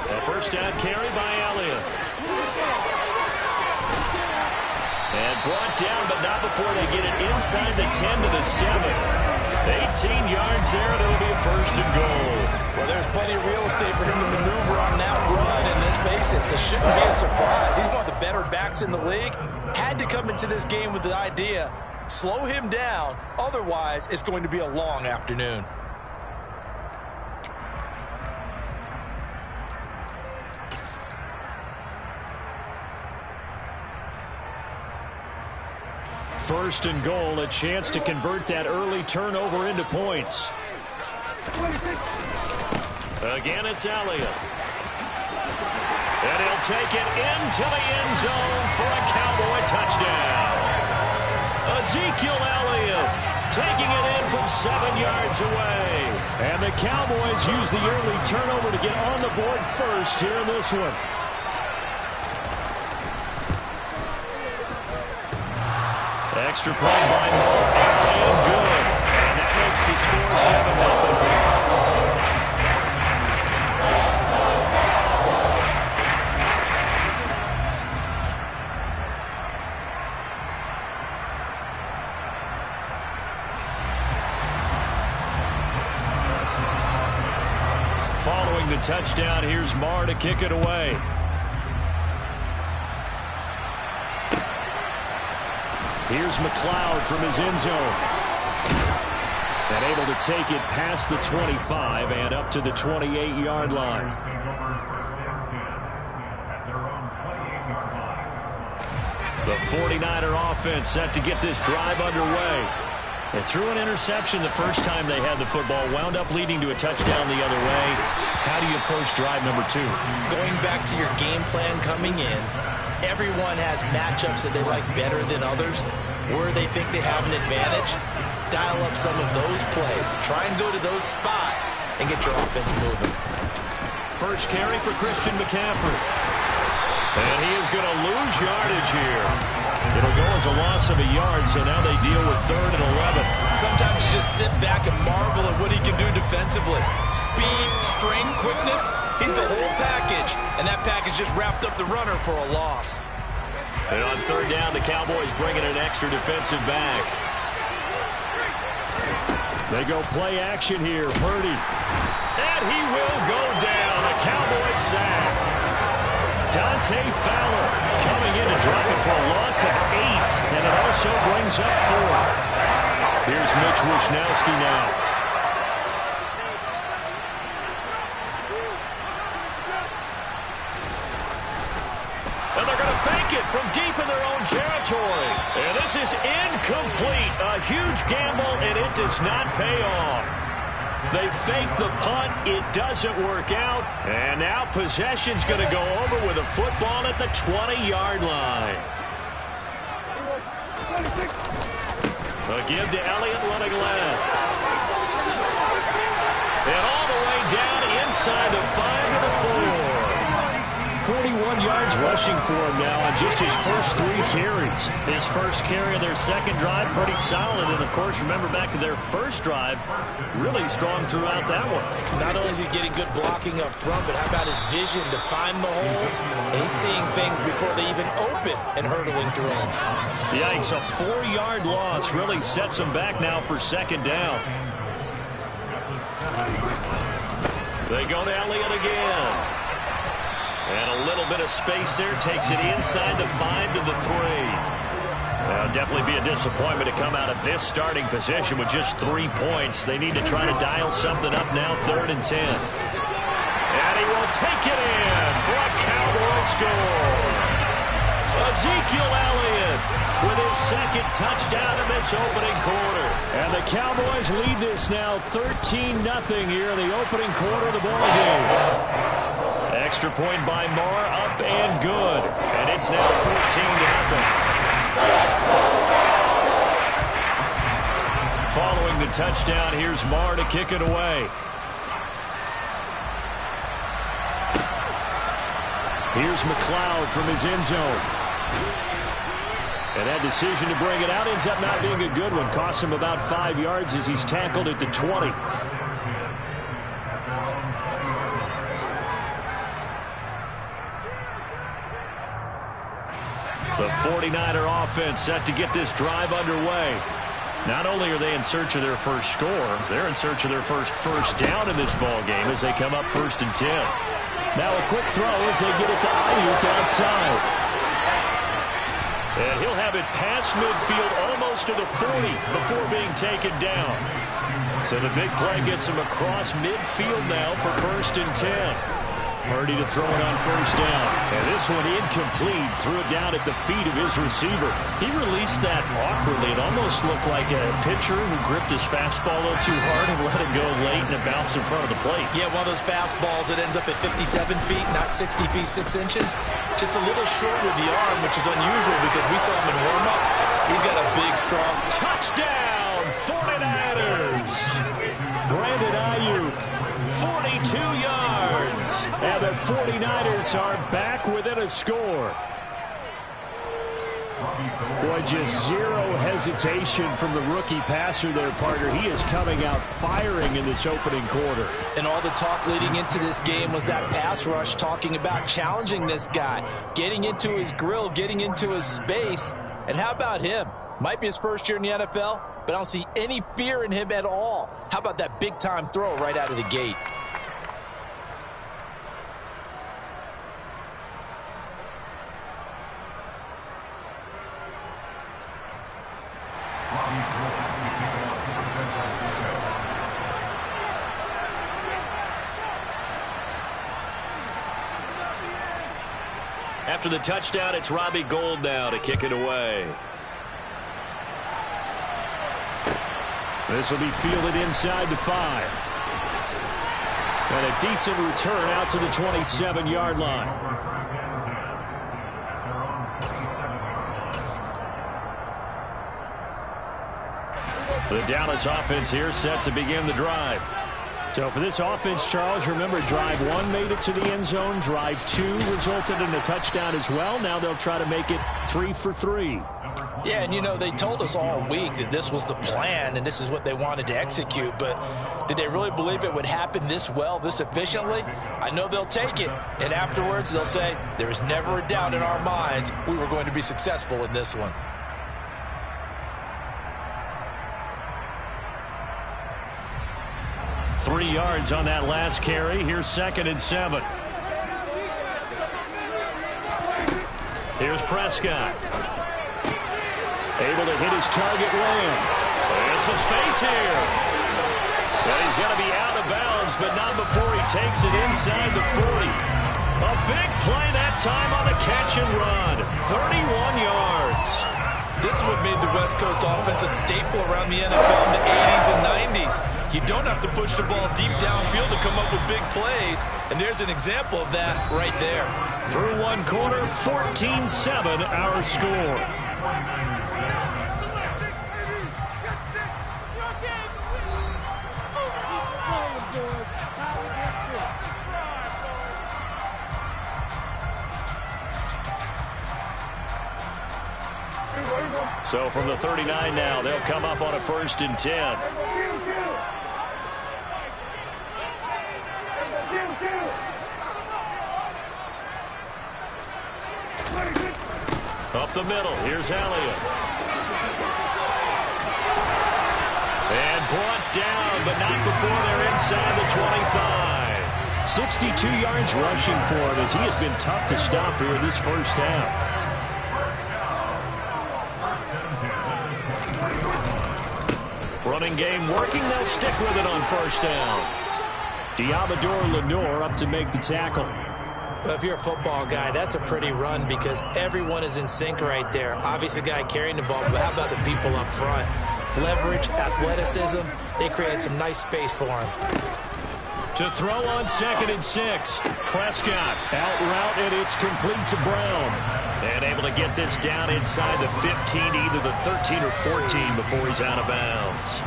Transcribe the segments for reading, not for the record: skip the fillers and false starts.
A first down carry by Elliott. And brought down, but not before they get it inside the 10 to the 7. 18 yards there, and it'll be a first and goal. Well, there's plenty of real estate for him to maneuver on that run, and let's face it, this shouldn't be a surprise. He's one of the better backs in the league. Had to come into this game with the idea, slow him down, otherwise it's going to be a long afternoon. First and goal, a chance to convert that early turnover into points. Again, it's Elliott. And he'll take it into the end zone for a Cowboy touchdown. Ezekiel Elliott taking it in from 7 yards away. And the Cowboys use the early turnover to get on the board first here in this one. Extra point by Moore, and good. And that makes the score 7-0. Following the touchdown, here's Moore to kick it away. Here's McLeod from his end zone. And able to take it past the 25 and up to the 28-yard line. The 49er offense set to get this drive underway. They threw an interception the first time they had the football, wound up leading to a touchdown the other way. How do you approach drive number 2? Going back to your game plan coming in, everyone has matchups that they like better than others, where they think they have an advantage. Dial up some of those plays. Try and go to those spots and get your offense moving. First carry for Christian McCaffrey. And he is going to lose yardage here. It'll go as a loss of a yard, so now they deal with 3rd and 11. Sometimes you just sit back and marvel at what he can do defensively. Speed, strength, quickness, he's the whole package. And that package just wrapped up the runner for a loss. And on 3rd down, the Cowboys bring in an extra defensive back. They go play action here. Purdy. And he will go down. A Cowboys sack. Dante Fowler coming in and dropping for a loss of 8. And it also brings up 4th. Here's Mitch Wishnowski now. And they're going to fake it from deep in their own territory. And this is incomplete. A huge gamble, and it does not pay off. They fake the punt. It doesn't work out. And now possession's going to go over with a football at the 20-yard line. A give to Elliott running left. And all the way down inside the 5 to the 4. 41 yards rushing for him now on just his first 3 carries. His first carry of their second drive, pretty solid. And, of course, remember back to their first drive, really strong throughout that one. Not only is he getting good blocking up front, but how about his vision to find the holes? And he's seeing things before they even open and hurdling through them. Yikes, a 4-yard loss really sets him back now for 2nd down. They go to Elliott again. And a little bit of space there takes it inside the 5 to the 3. Definitely be a disappointment to come out of this starting position with just 3 points. They need to try to dial something up now, 3rd and 10. And he will take it in for a Cowboy score. Ezekiel Elliott with his 2nd touchdown in this opening quarter. And the Cowboys lead this now 13-0 here in the opening quarter of the ball game. Extra point by Moore, up and good. And it's now 14-0. Following the touchdown, here's Moore to kick it away. Here's McLeod from his end zone. And that decision to bring it out ends up not being a good one. Costs him about 5 yards as he's tackled at the 20. The 49er offense set to get this drive underway. Not only are they in search of their first score, they're in search of their first down in this ball game as they come up 1st and 10. Now a quick throw as they get it to Ayuk outside. And he'll have it past midfield almost to the 40 before being taken down. So the big play gets him across midfield now for 1st and 10. Purdy to throw it on 1st down. And this one incomplete. Threw it down at the feet of his receiver. He released that awkwardly. It almost looked like a pitcher who gripped his fastball a little too hard and let it go late, and it bounced in front of the plate. Yeah, one of those fastballs that ends up at 57 feet, not 60 feet 6 inches. Just a little short with the arm, which is unusual because we saw him in warm-ups. He's got a big, strong touchdown, 49ers. Brandon Ayuk, 42 yards. And the 49ers are back within a score. Boy, just zero hesitation from the rookie passer there, partner. He is coming out firing in this opening quarter. And all the talk leading into this game was that pass rush, talking about challenging this guy, getting into his grill, getting into his space. And how about him? Might be his first year in the NFL, but I don't see any fear in him at all. How about that big-time throw right out of the gate? After the touchdown, it's Robbie Gould now to kick it away. This will be fielded inside the 5. And a decent return out to the 27-yard line. The Dallas offense here set to begin the drive. So for this offense, Charles, remember drive 1 made it to the end zone. Drive 2 resulted in a touchdown as well. Now they'll try to make it 3 for 3. Yeah, and you know, they told us all week that this was the plan and this is what they wanted to execute, but did they really believe it would happen this well, this efficiently? I know they'll take it, and afterwards they'll say, there was never a doubt in our minds we were going to be successful in this one. Three yards on that last carry. Here's 2nd and 7. Here's Prescott. Able to hit his target Lamb. And some space here. And he's going to be out of bounds, but not before he takes it inside the 40. A big play that time on a catch and run. 31 yards. This is what made the West Coast offense a staple around the NFL in the 80s and 90s. You don't have to push the ball deep downfield to come up with big plays, and there's an example of that right there. Through one quarter, 14-7 our score. So from the 39 now, they'll come up on a 1st and 10. Up the middle, here's Elliott. And brought down, but not before they're inside the 25. 62 yards rushing for him as he has been tough to stop here this first half. Running game working, they'll stick with it on 1st down. Diamador Lenore up to make the tackle. Well, if you're a football guy, that's a pretty run because everyone is in sync right there. Obviously, the guy carrying the ball, but how about the people up front? Leverage, athleticism, they created some nice space for him. To throw on 2nd and 6. Prescott out route, and it's complete to Brown. And able to get this down inside the 15, either the 13 or 14 before he's out of bounds.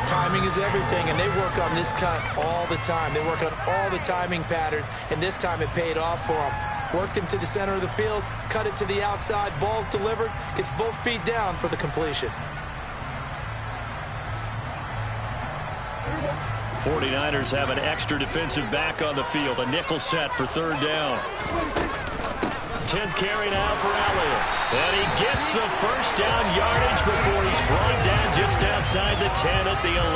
Timing is everything, and they work on this cut all the time. They work on all the timing patterns, and this time it paid off for them. Worked him to the center of the field, cut it to the outside, ball's delivered, gets both feet down for the completion. 49ers have an extra defensive back on the field, a nickel set for 3rd down. 10th carry now for Elliott. And he gets the first down yardage before he's brought down just outside the 10 at the 11.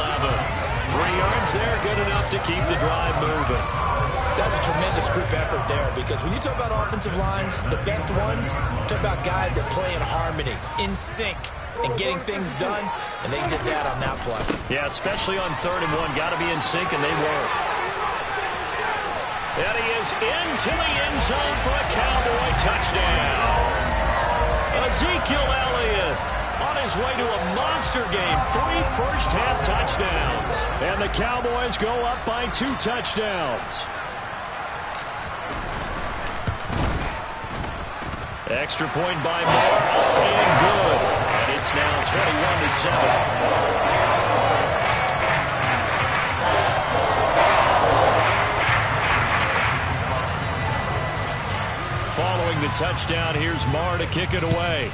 3 yards there, good enough to keep the drive moving. That's a tremendous group effort there, because when you talk about offensive lines, the best ones, talk about guys that play in harmony, in sync, and getting things done, and they did that on that play. Yeah, especially on 3rd and 1. Got to be in sync, and they were. And he is into the end zone for a Cowboy touchdown. Ezekiel Elliott on his way to a monster game. 3 first-half touchdowns. And the Cowboys go up by 2 touchdowns. Extra point by Moore, up and good. And it's now 21-7. Following the touchdown, here's Moore to kick it away.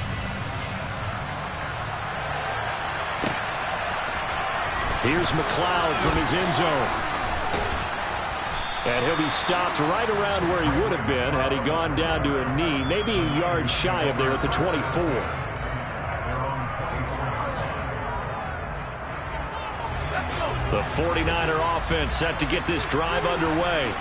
Here's McLeod from his end zone. And he'll be stopped right around where he would have been had he gone down to a knee, maybe a yard shy of there at the 24. The 49er offense set to get this drive underway.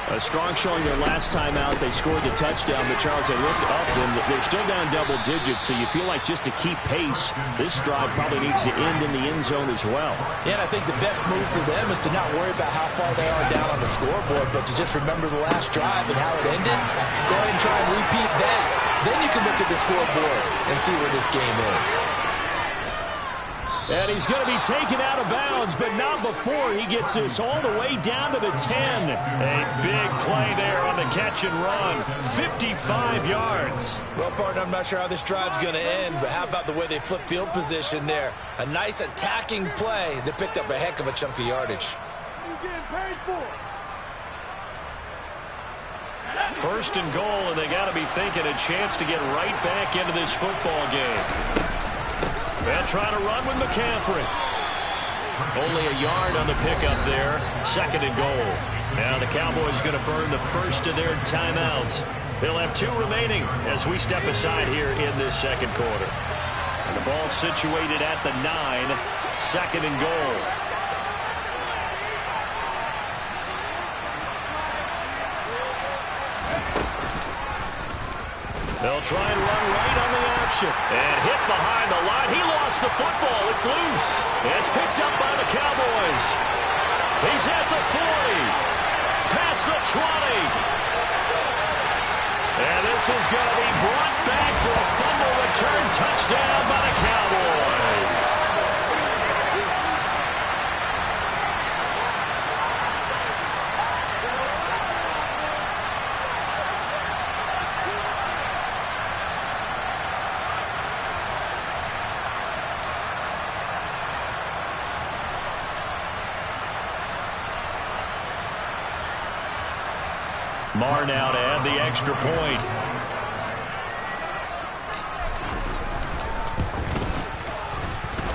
A strong showing their last time out. They scored the touchdown, but Charles, they looked up and they're still down double digits, so you feel like just to keep pace, this drive probably needs to end in the end zone as well. Yeah, and I think the best move for them is to not worry about how far they are down on the scoreboard, but to just remember the last drive and how it ended. Go ahead and try and repeat that. Then you can look at the scoreboard and see where this game is. And he's going to be taken out of bounds, but not before he gets this all the way down to the 10. A big play there on the catch and run. 55 yards. Well, partner, I'm not sure how this drive's going to end, but how about the way they flip field position there? A nice attacking play that picked up a heck of a chunk of yardage. First and goal, and they got to be thinking a chance to get right back into this football game. They'll try to run with McCaffrey. Only a yard on the pickup there. 2nd and goal. Now the Cowboys going to burn the first of their timeouts. They'll have 2 remaining as we step aside here in this 2nd quarter. And the ball situated at the 9. 2nd and goal. They'll try and run right on the option. And hit behind the line. He lost the football. It's loose. It's picked up by the Cowboys. He's at the 40. Past the 20. And this is going to be brought back for a fumble return touchdown by the Cowboys. Moore now to add the extra point.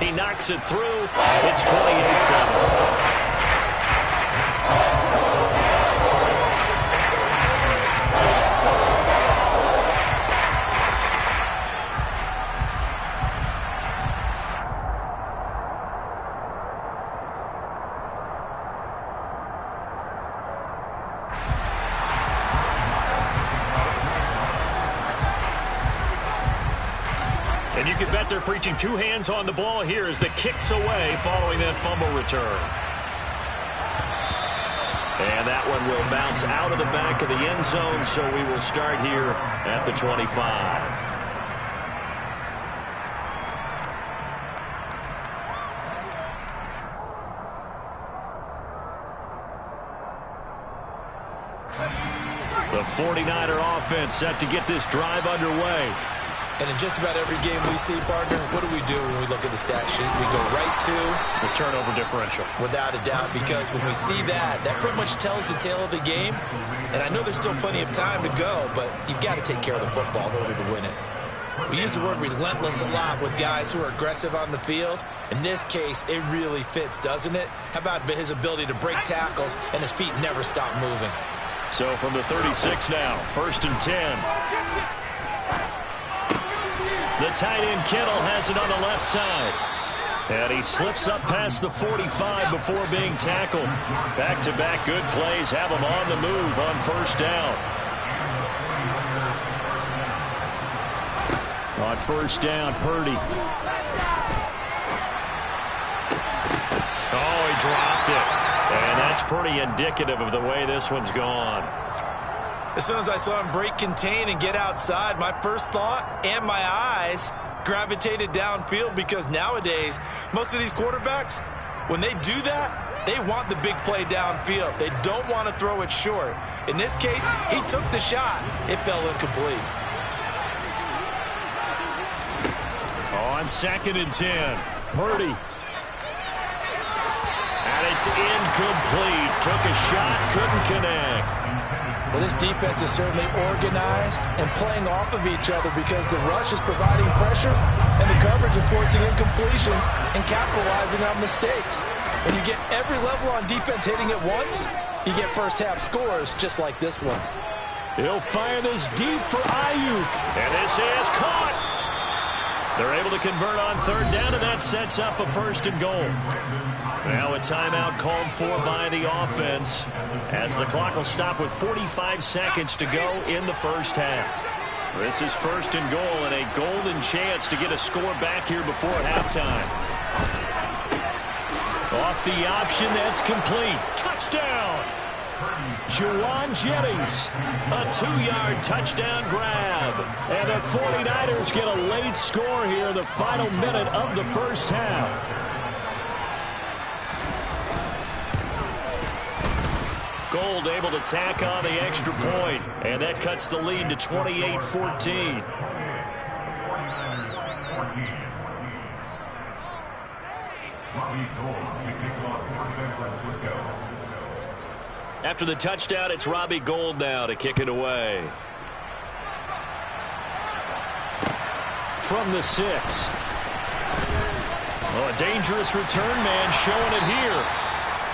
He knocks it through. It's 28-7. And you can bet they're preaching 2 hands on the ball here as the kick's away following that fumble return. And that one will bounce out of the back of the end zone, so we will start here at the 25. The 49er offense set to get this drive underway. And in just about every game we see, partner, what do we do when we look at the stat sheet? We go right to the turnover differential. Without a doubt, because when we see that, that pretty much tells the tale of the game. And I know there's still plenty of time to go, but you've got to take care of the football in order to win it. We use the word relentless a lot with guys who are aggressive on the field. In this case, it really fits, doesn't it? How about his ability to break tackles and his feet never stop moving? So from the 36 now, 1st and 10. The tight end Kittle has it on the left side. And he slips up past the 45 before being tackled. Back-to-back good plays have him on the move on 1st down. On 1st down, Purdy. Oh, he dropped it. And that's pretty indicative of the way this one's gone. As soon as I saw him break contain and get outside, my first thought and my eyes gravitated downfield, because nowadays, most of these quarterbacks, when they do that, they want the big play downfield. They don't want to throw it short. In this case, he took the shot. It fell incomplete. On 2nd and 10, Purdy. And it's incomplete. Took a shot, couldn't connect. Well, this defense is certainly organized and playing off of each other, because the rush is providing pressure and the coverage is forcing incompletions and capitalizing on mistakes. When you get every level on defense hitting at once, you get first half scores just like this one. He'll fire this deep for Ayuk. And this is caught. They're able to convert on 3rd down, and that sets up a 1st and goal. Now a timeout called for by the offense, as the clock will stop with 45 seconds to go in the 1st half. This is 1st and goal, and a golden chance to get a score back here before halftime. Off the option, that's complete. Touchdown! Juwan Jennings, a 2-yard touchdown grab. And the 49ers get a late score here in the final minute of the 1st half. Gold able to tack on the extra point, and that cuts the lead to 28-14. After the touchdown, it's Robbie Gould now to kick it away. From the 6. Oh, a dangerous return man showing it here.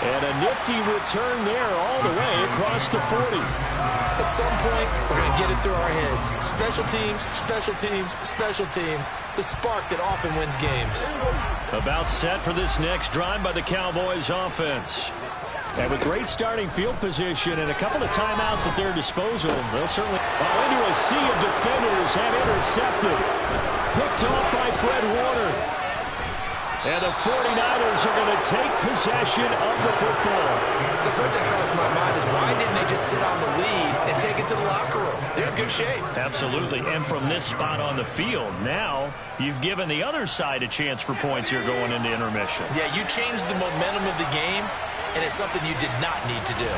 And a nifty return there all the way across the 40. At some point, we're going to get it through our heads. Special teams, special teams, special teams. The spark that often wins games. About set for this next drive by the Cowboys offense. And with great starting field position and a couple of timeouts at their disposal, they'll certainly into a sea of defenders and intercepted. Picked off by Fred Warner. And the 49ers are going to take possession of the football. So first thing crossed my mind is, why didn't they just sit on the lead and take it to the locker room? They're in good shape. Absolutely. And from this spot on the field, now you've given the other side a chance for points here going into intermission. Yeah, you changed the momentum of the game, and it's something you did not need to do.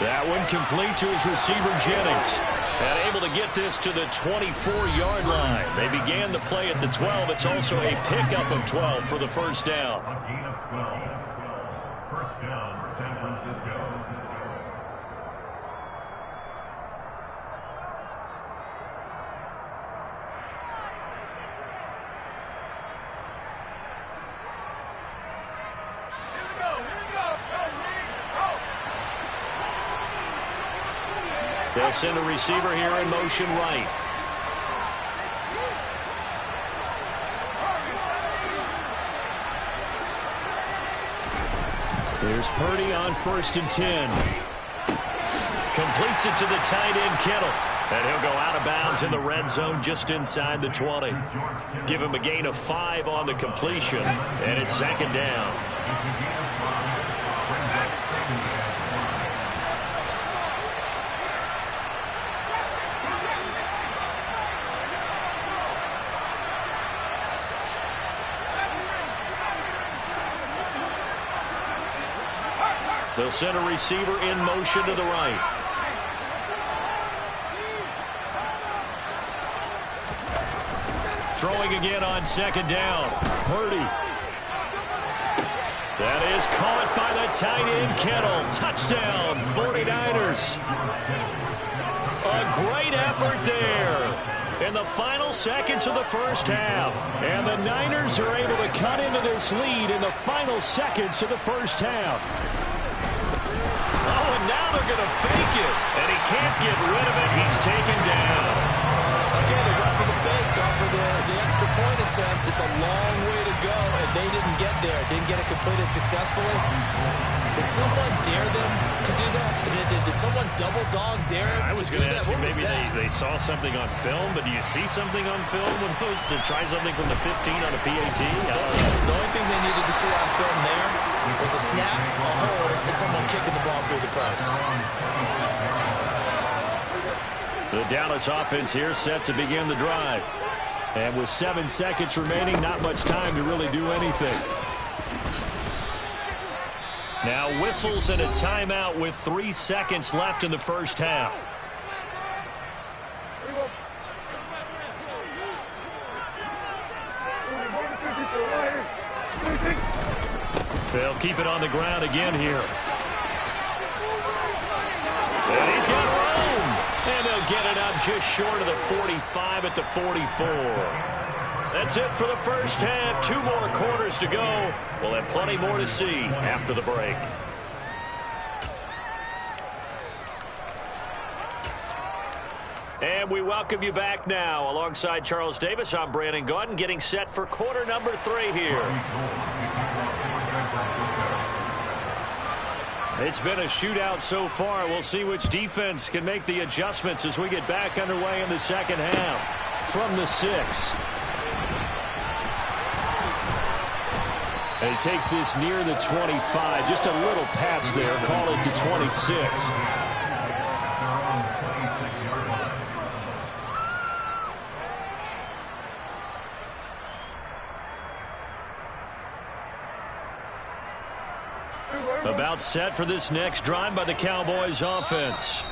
That one complete to his receiver, Jennings. And able to get this to the 24-yard line. They began the play at the 12. It's also a pickup of 12 for the 1st down. A gain of 12. 1st down, San Francisco. They'll send a receiver here in motion right. Here's Purdy on 1st and 10. Completes it to the tight end Kittle. And he'll go out of bounds in the red zone just inside the 20. Give him a gain of 5 on the completion. And it's 2nd down. They'll send a receiver in motion to the right. Throwing again on 2nd down. Purdy. That is caught by the tight end Kittle. Touchdown, 49ers. A great effort there in the final seconds of the 1st half. And the Niners are able to cut into this lead in the final seconds of the 1st half. now they're going to fake it. And he can't get rid of it. He's taken down. Again, they went for the fake, for the extra point attempt. It's a long way to go, and they didn't get there. Didn't get it completed successfully. Did someone dare them to do that? Did someone double dog dare him? I was going to ask you, maybe they saw something on film, but do you see something on film when it was to try something from the 15 on a PAT? The only thing they needed to see on film there was a snap, a hold, and someone kicking the ball through the post. The Dallas offense here set to begin the drive. And with 7 seconds remaining, not much time to really do anything. Now whistles and a timeout with 3 seconds left in the first half. They'll keep it on the ground again here. And he's got room. And they'll get it up just short of the 45 at the 44. That's it for the first half. 2 more quarters to go. We'll have plenty more to see after the break. And we welcome you back now. Alongside Charles Davis, I'm Brandon Gaudin, getting set for quarter number 3 here. It's been a shootout so far. We'll see which defense can make the adjustments as we get back underway in the second half. From the 6. And he takes this near the 25. Just a little pass there. Call it to 26. About set for this next drive by the Cowboys offense.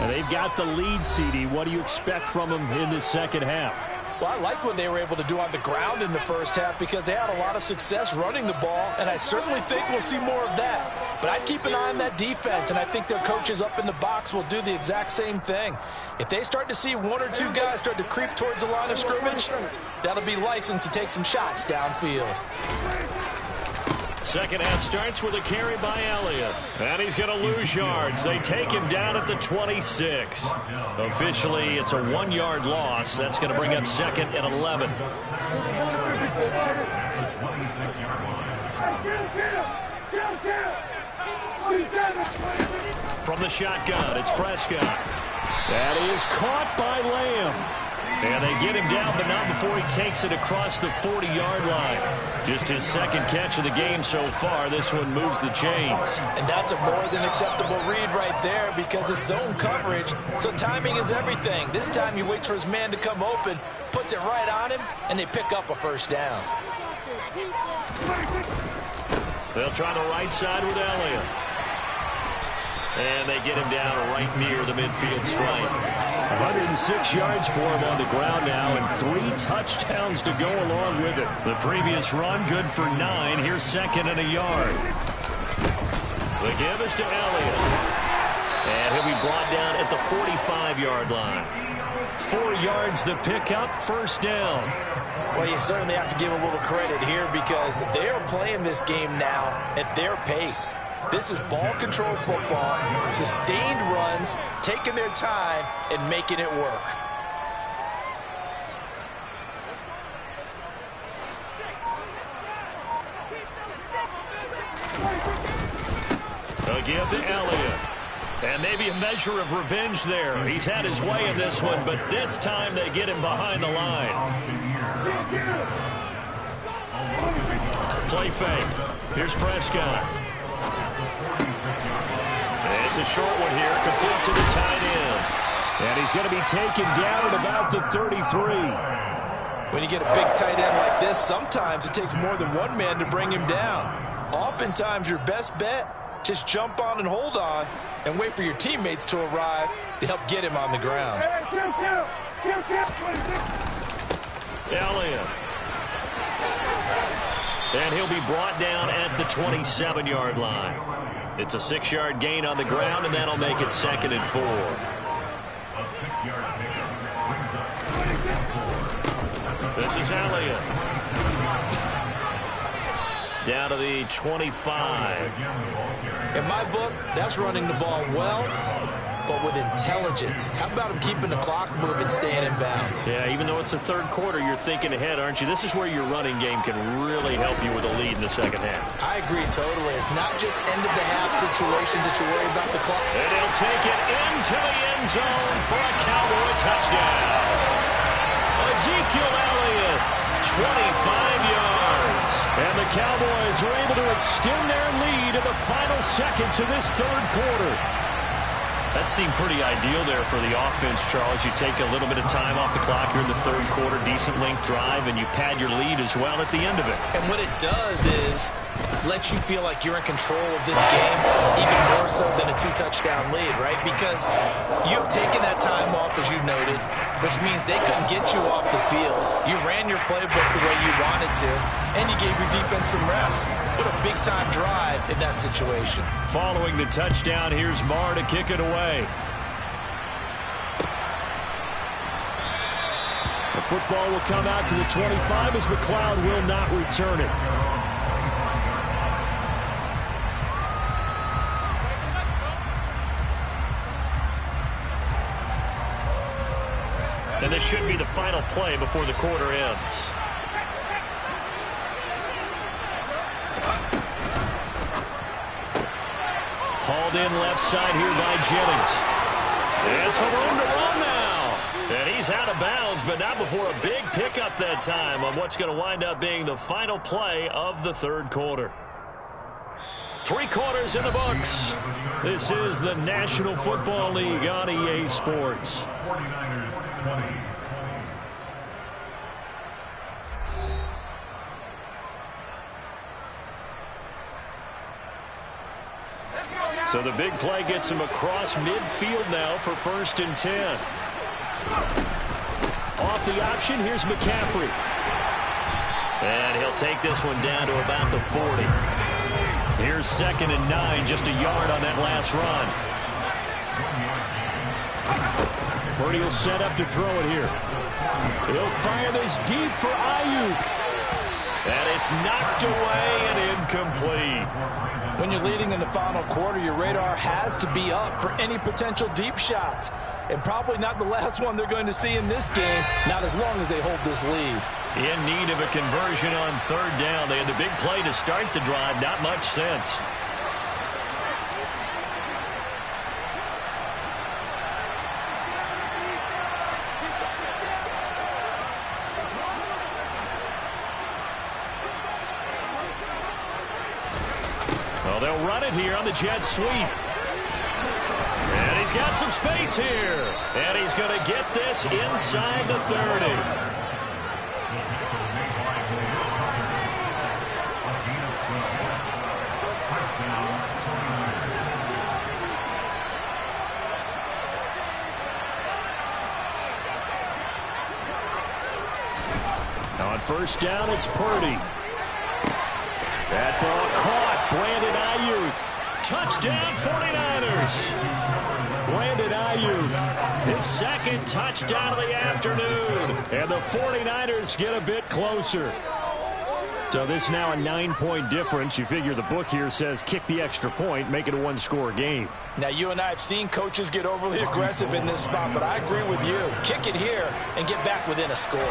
And they've got the lead, CD. What do you expect from them in this second half? Well, I like what they were able to do on the ground in the first half because they had a lot of success running the ball, and I certainly think we'll see more of that. But I'd keep an eye on that defense, and I think their coaches up in the box will do the exact same thing. If they start to see 1 or 2 guys start to creep towards the line of scrimmage, that'll be licensed to take some shots downfield. Second half starts with a carry by Elliott. And he's going to lose yards. They take him down at the 26. Officially, it's a 1-yard loss. That's going to bring up second and 11. From the shotgun, it's Prescott. That is caught by Lamb. And they get him down, but not before he takes it across the 40-yard line. Just his second catch of the game so far. This one moves the chains. And that's a more than acceptable read right there because it's zone coverage, so timing is everything. This time he waits for his man to come open, puts it right on him, and they pick up a first down. They'll try the right side with Elliott. And they get him down right near the midfield stripe. 106 yards for him on the ground now, and 3 touchdowns to go along with it. The previous run, good for 9. Here's second and a yard. The give is to Elliott. And he'll be brought down at the 45-yard line. 4 yards the pickup, first down. Well, you certainly have to give a little credit here because they are playing this game now at their pace. This is ball control football, sustained runs, taking their time, and making it work. They'll give to Elliott. And maybe a measure of revenge there. He's had his way in this one, but this time they get him behind the line. Play fake. Here's Prescott. It's a short one here, complete to the tight end. And he's going to be taken down at about the 33. When you get a big tight end like this, sometimes it takes more than one man to bring him down. Oftentimes your best bet, just jump on and hold on and wait for your teammates to arrive to help get him on the ground. Elliott. And he'll be brought down at the 27-yard line. It's a 6-yard gain on the ground, and that'll make it second and 4. This is Elliott. Down to the 25. In my book, that's running the ball well, but with intelligence. How about him keeping the clock moving, staying in bounds? Yeah, even though it's the third quarter, you're thinking ahead, aren't you? This is where your running game can really help you with a lead in the second half. I agree totally. It's not just end-of-the-half situations that you worry about the clock. And he'll take it into the end zone for a Cowboy touchdown. Ezekiel Elliott, 25 yards. And the Cowboys are able to extend their lead in the final seconds of this third quarter. That seemed pretty ideal there for the offense, Charles. You take a little bit of time off the clock here in the third quarter, decent length drive, and you pad your lead as well at the end of it. And what it does is let you feel like you're in control of this game, even more so than a 2-touchdown lead, right? Because you've taken that time off, as you noted, which means they couldn't get you off the field. You ran your playbook the way you wanted to, and you gave your defense some rest. What a big-time drive in that situation. Following the touchdown, here's Marr to kick it away. The football will come out to the 25 as McLeod will not return it. And this should be the final play before the quarter ends. Hauled in left side here by Jennings. And some room to run now. And he's out of bounds, but not before a big pickup that time on what's going to wind up being the final play of the third quarter. 3 quarters in the books. This is the National Football League on EA Sports. 49ers 20. So the big play gets him across midfield now for 1st and 10. Off the option, here's McCaffrey. And he'll take this one down to about the 40. Here's 2nd and 9, just a yard on that last run. Purdy will set up to throw it here. He'll fire this deep for Ayuk. And it's knocked away and incomplete. When you're leading in the final quarter, your radar has to be up for any potential deep shots. And probably not the last one they're going to see in this game, not as long as they hold this lead. In need of a conversion on 3rd down. They had the big play to start the drive. Not much sense. Well, they'll run it here on the jet sweep. And he's got some space here. And he's going to get this inside the 30. Now on 1st down, it's Purdy. That ball caught. Brandon Ayuk. Touchdown 49ers. Brandon Ayuk. His 2nd touchdown of the afternoon. And the 49ers get a bit closer. So this now a 9-point difference. You figure the book here says kick the extra point, make it a 1-score game. Now, you and I have seen coaches get overly aggressive in this spot, but I agree with you. Kick it here and get back within a score.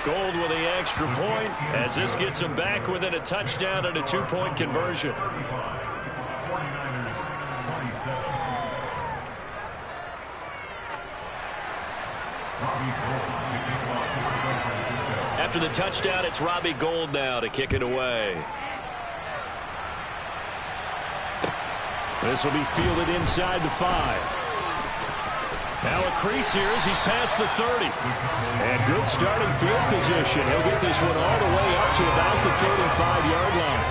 Gold with the extra point as this gets him back within a touchdown and a 2-point conversion. After the touchdown, it's Robbie Gould now to kick it away. This will be fielded inside the 5. Now a crease here as he's past the 30. And good starting field position. He'll get this one all the way up to about the 35-yard line.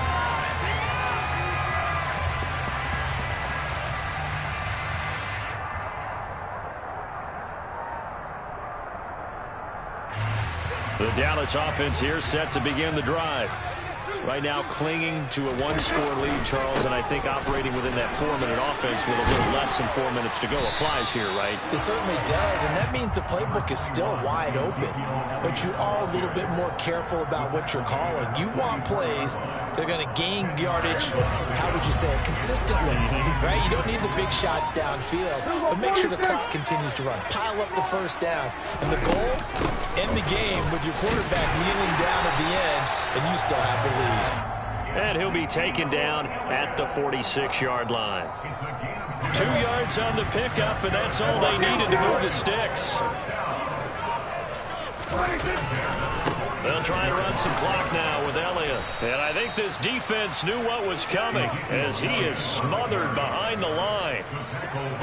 The Dallas offense here set to begin the drive. Right now clinging to a one-score lead, Charles, and I think operating within that 4-minute offense with a little less than 4 minutes to go applies here, right? It certainly does, and that means the playbook is still wide open. But you are a little bit more careful about what you're calling. You want plays that are going to gain yardage, how would you say it, consistently, right? You don't need the big shots downfield, but make sure the clock continues to run. Pile up the first downs. And the goal, end the game with your quarterback kneeling down at the end, and you still have the lead. And he'll be taken down at the 46-yard line. 2 yards on the pickup, and that's all they needed to move the sticks. They'll try to run some clock now with Elliott. And I think this defense knew what was coming as he is smothered behind the line.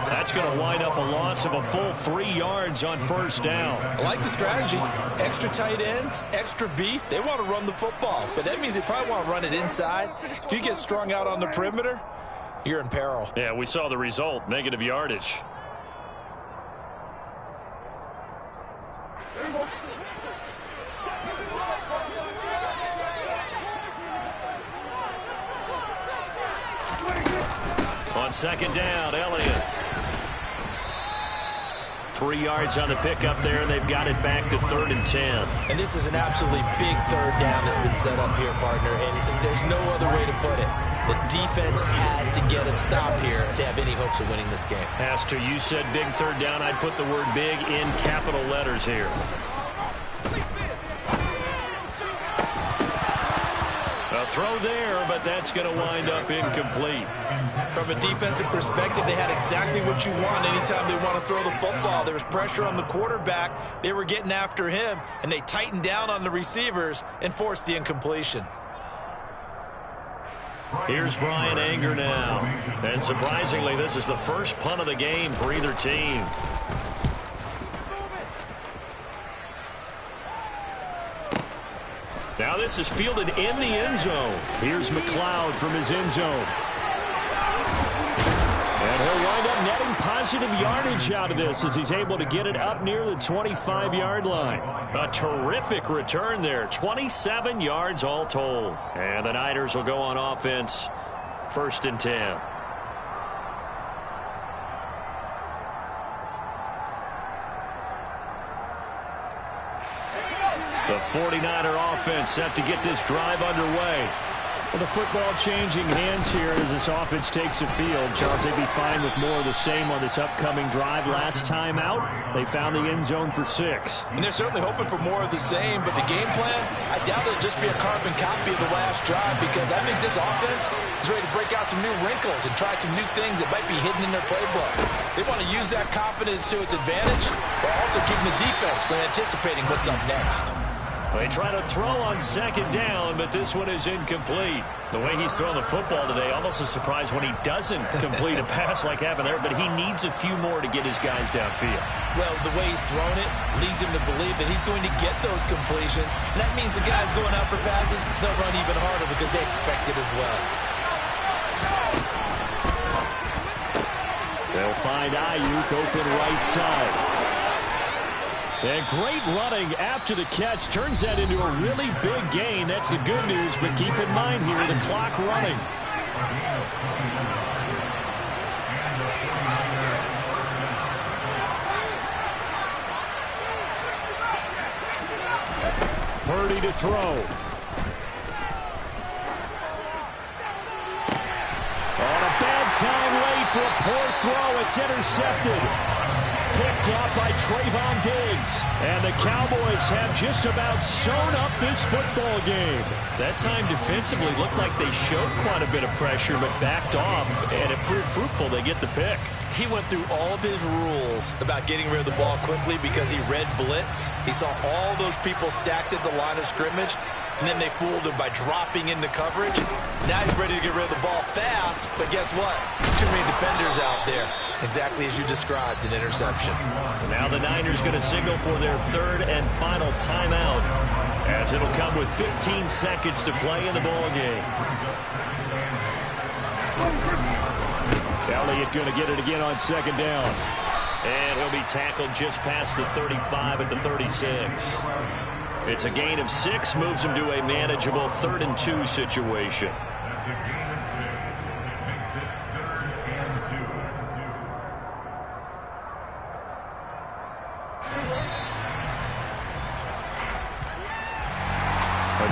That's going to wind up a loss of a full 3 yards on first down. I like the strategy. Extra tight ends, extra beef. They want to run the football, but that means they probably want to run it inside. If you get strung out on the perimeter, you're in peril. Yeah, we saw the result, negative yardage. On second down, Elliott. 3 yards on the pickup there, and they've got it back to 3rd and 10. And this is an absolutely big third down that's been set up here, partner, and there's no other way to put it. The defense has to get a stop here to have any hopes of winning this game. Has to. You said big third down. I'd put the word big in capital letters here. A throw there, but that's going to wind up incomplete. From a defensive perspective, they had exactly what you want anytime they want to throw the football. There was pressure on the quarterback. They were getting after him, and they tightened down on the receivers and forced the incompletion. Here's Brian Anger now. And surprisingly, this is the first punt of the game for either team. Now this is fielded in the end zone. Here's McLeod from his end zone. And he'll wind up netting positive yardage out of this as he's able to get it up near the 25-yard line. A terrific return there. 27 yards all told. And the Niners will go on offense. 1st and 10. The 49er offense set to get this drive underway. Well, the football changing hands here as this offense takes the field. Charles, they'd be fine with more of the same on this upcoming drive. Last time out, they found the end zone for 6. And they're certainly hoping for more of the same, but the game plan, I doubt it'll just be a carbon copy of the last drive because I think this offense is ready to break out some new wrinkles and try some new things that might be hidden in their playbook. They want to use that confidence to its advantage while also keeping the defense from anticipating what's up next. They try to throw on second down, but this one is incomplete. The way he's throwing the football today, almost a surprise when he doesn't complete a pass like happened there, but he needs a few more to get his guys downfield. Well, the way he's thrown it leads him to believe that he's going to get those completions, and that means the guys going out for passes, they'll run even harder because they expect it as well. They'll find Ayuk open right side. And great running after the catch turns that into a really big gain. That's the good news, but keep in mind here, the clock running. Purdy to throw. On a bad time late for a poor throw. It's intercepted. Picked up by Trayvon Diggs. And the Cowboys have just about sewn up this football game. That time defensively looked like they showed quite a bit of pressure but backed off, and it proved fruitful. They get the pick. He went through all of his rules about getting rid of the ball quickly because he read blitz. He saw all those people stacked at the line of scrimmage, and then they fooled him by dropping into coverage. Now he's ready to get rid of the ball fast, but guess what? Too many defenders out there. Exactly as you described, an interception. Now the Niners going to signal for their 3rd and final timeout as it'll come with 15 seconds to play in the ball game. Elliott going to get it again on second down. And he'll be tackled just past the 35 at the 36. It's a gain of 6, moves them to a manageable 3rd and 2 situation. That's a gain of 6. It makes it 3rd and 2.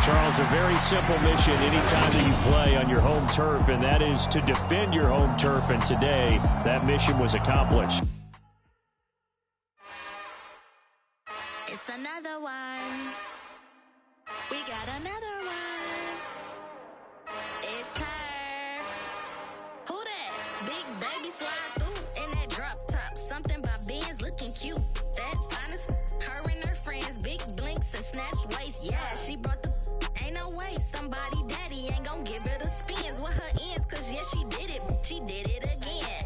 Charles, a very simple mission anytime that you play on your home turf, and that is to defend your home turf, and today that mission was accomplished. It's another one. We got another one. It's her. Who that? Big baby slide through in that drop top. Something by Benz looking cute. That's honest. Her and her friends, big blinks and snatch waist. Yeah, she brought the. Ain't no way somebody daddy ain't gon' give her the spins with her ends. Cause yeah, she did it. She did it again.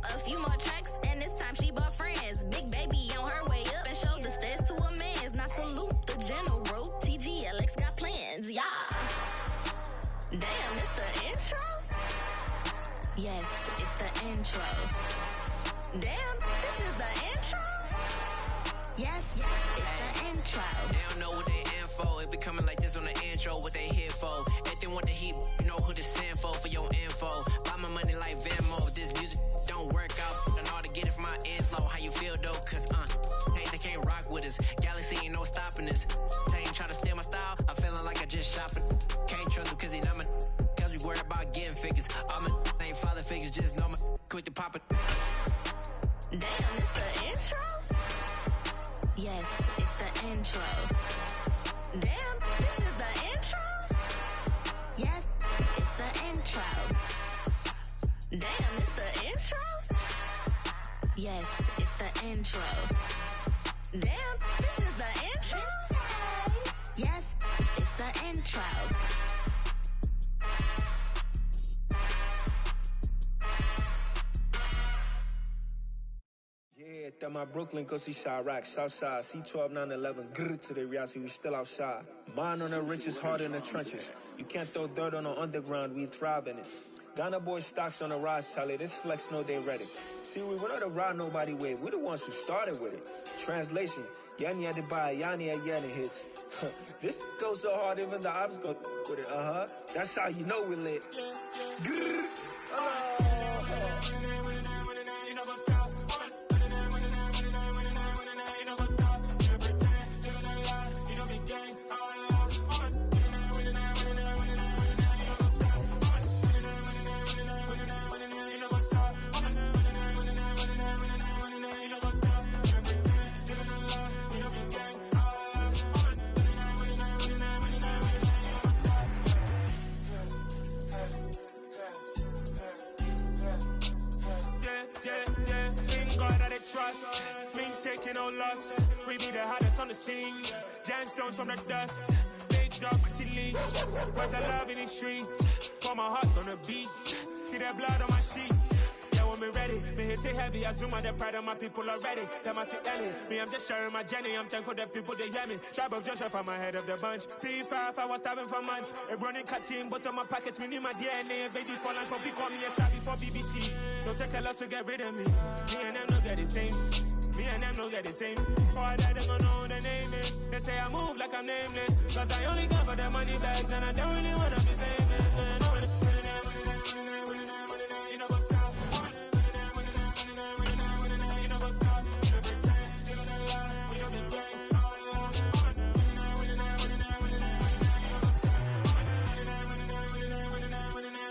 A few more tracks and this time she bought friends. Big baby on her way up and showed the stairs to a man's. Now salute the general. TGLX got plans, yeah. Damn, it's the intro? Yes, it's the intro. Damn, this is the intro? Yes, it's the intro. They don't know what they in for. If it coming like this on the intro, what they here for? If they want the heat, you know who to send for your info. Buy my money like Venmo. If this music don't work out, I know how to get it from my ends low. How you feel though? Cause hey, they can't rock with us. Galaxy ain't no stopping this. They ain't trying to steal my style. I'm feeling like I just shopping. Can't trust them cause they not my. Cause we worried about getting figures. All my ain't father figures, just know my quick to pop it. Damn, it's the intro? Yes, it's the intro. Damn, this is the intro? Yes, it's the intro. Damn, it's the intro? Yes, it's the intro. Damn, this is the intro? Yes, it's the intro. Yeah, that my Brooklyn, go see Chirac, Southside, C12, 911, grr to the reality, we still outside. Mine on the riches, hard in the trenches. You can't throw dirt on the underground, we thrive in it. Ghana boys stocks on the rise, Charlie, this flex know they ready. See, we're not the ride nobody with, we're the ones who started with it. Translation, Yani had to buy, Yani had Yanni hits. This goes so hard, even the ops go with it, That's how you know we lit. Grr. Trust, been taking no loss. We be the hottest on the scene. Gemstones from the dust. Big dog, pretty leash. Where's the love in the streets? Pour my heart on the beat. See that blood on my sheets. Yeah, when me ready, me hit it heavy. I zoom out the pride of my people already. Them I see Ellie. Me, I'm just sharing my journey. I'm thankful that people they hear me. Tribe of Joseph, I'm ahead of the bunch. P5, I was starving for months. A running cut team, but on my pockets, me need my DNA. And babies for lunch, but we call me a star before BBC. Don't take a lot to get rid of me. Me and them no get the same. Me and them no get the same. All that them don't know who the name is. They say I move like I'm nameless. Cause I only come for the money bags and I don't really wanna be famous. Man. You know what's up? You know what's up? You know pretend. You know the lie. We don't be gang.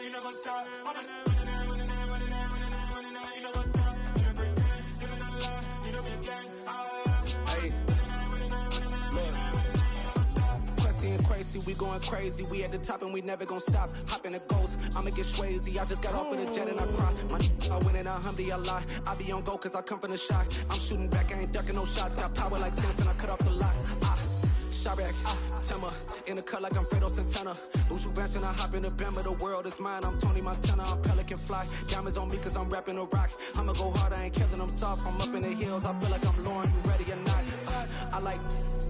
You know what's up? We going crazy, we at the top and we never gonna stop. Hop in a ghost, I'ma get swayzy. I just got off with a jet and I cry. I win in a Humvee, I lie. I be on go cause I come from the shot. I'm shooting back, I ain't ducking no shots. Got power like Samson, I cut off the locks. Chirac, Timber, in the cut like I'm Fredo Santana. Buju Banton, I hop in the Bama, the world is mine. I'm Tony Montana, I'm Pelican Fly. Diamonds on me cause I'm rapping a rock. I'ma go hard, I ain't killing them soft. I'm up in the hills, I feel like I'm Lauren, you ready or not? I like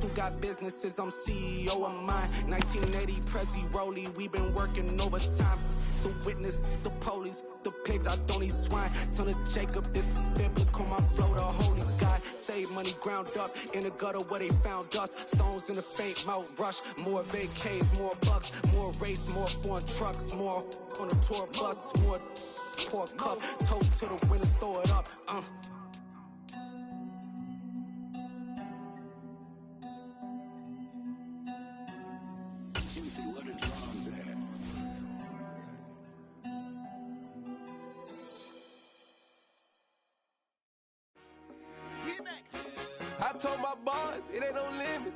who got businesses, I'm CEO of mine. 1980 Prezi Rolly, we been working overtime. the witness, the police, the pigs, I don't eat swine. Son of Jacob, this biblical, my flow, the holy God. Save money ground up in the gutter where they found us. Stones in the faint mouth rush. More vacays, more bucks, more race, more foreign trucks, more on a tour bus, more pour cup. Toast to the winners, throw it up. I told my boys, it ain't no limit.